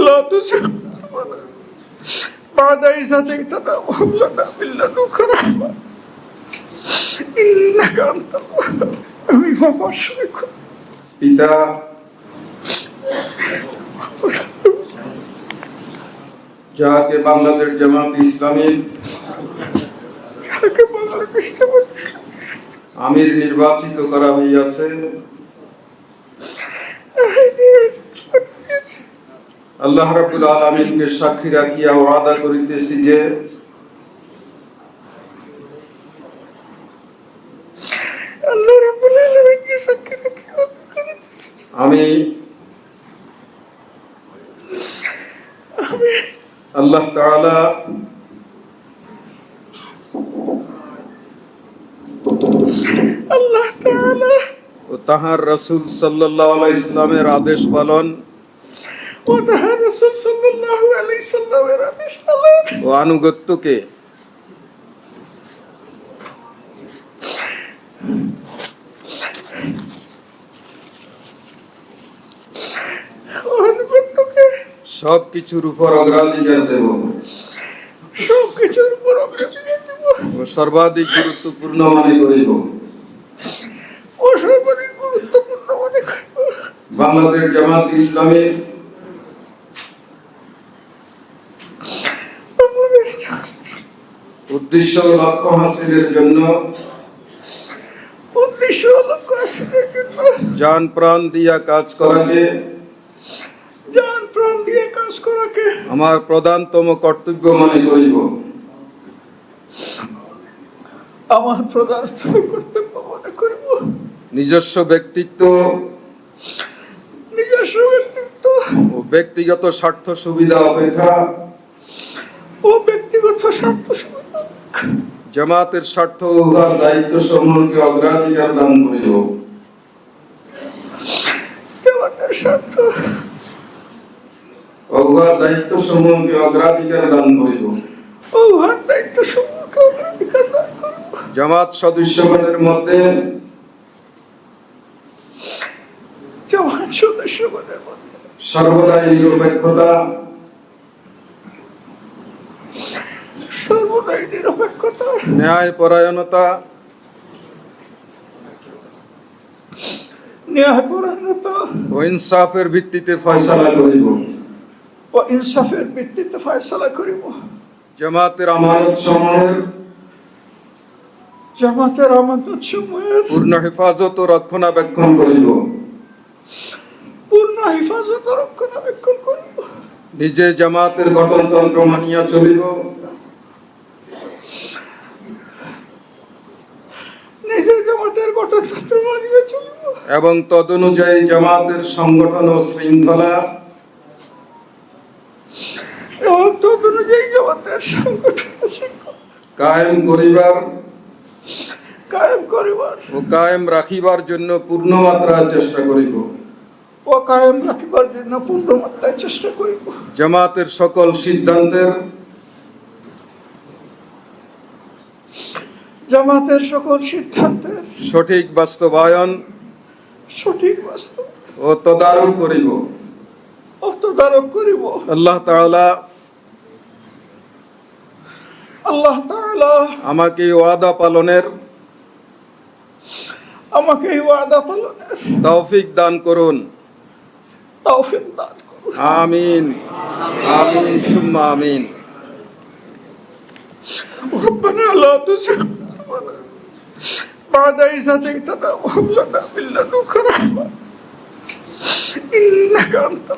لا تزغ قلوبنا بعد إذ هديتنا وهب لنا من لدنك رحمة إنك أنت الوهاب آمين وأشرك পিতা যাকে বাংলাদেশ জামাত ইসলামীর আমির নির্বাচিত করা হইয়াছে, আল্লাহ রাব্বুল আলামিনকে সাক্ষী রাখিয়া ওয়াদা করিতেছি যে আমি আল্লাহ তাআলা ও তাহার রাসূল সাল্লাল্লাহু আলাইহি সাল্লামের আদেশ পালন ও আনুগত্যকে সবকিছুর উপর অগ্রাধিকার দেব ও সর্বাধিক গুরুত্বপূর্ণ মনে করিব বাংলাদেশ জামাত ইসলামীর উদ্দেশ্য ও লক্ষ্য হাসিলের জন্য জান প্রাণ দিয়া কাজ করাকে আমার প্রধানতম কর্তব্য মনে করিব। নিজস্ব ব্যক্তিত্ব ও ব্যক্তিগত স্বার্থ সুবিধা অপেক্ষা জামাতের স্বার্থ ও দায়িত্ব সমূহকে অগ্রাধিকার দান করিব। দায়িত্ব সমূহকে অগ্রাধিকার দান করিব। জামাত সদস্যগণের মধ্যে সর্বদাই নিরপেক্ষতা ন্যায় পরায়ণতা ও ইনসাফের ভিত্তিতে ফয়সালা করিব। জামাতের আমানত সমূহের পূর্ণ হেফাজত ও রক্ষণাবেক্ষণ করিব। নিজে জামাতের গঠনতন্ত্র মানিয়া চলিব এবং তদনুযায়ী জামাতের সংগঠন ও শৃঙ্খলা কায়েম করিবার ও কায়েম রাখিবার জন্য পূর্ণ মাত্রায় চেষ্টা করিব। জামাতের সকল সিদ্ধান্তের সঠিক বাস্তবায়ন ও তদারক করিব। আল্লাহ তাআলা আমাকে ওয়াদা পালনের তৌফিক দান করুন। আমিন আমিন সুম্মা আমিন। ربنا لا تزغ قلوبنا بعد إذ هديتنا وهب لنا من لدنك رحمة إنك أنت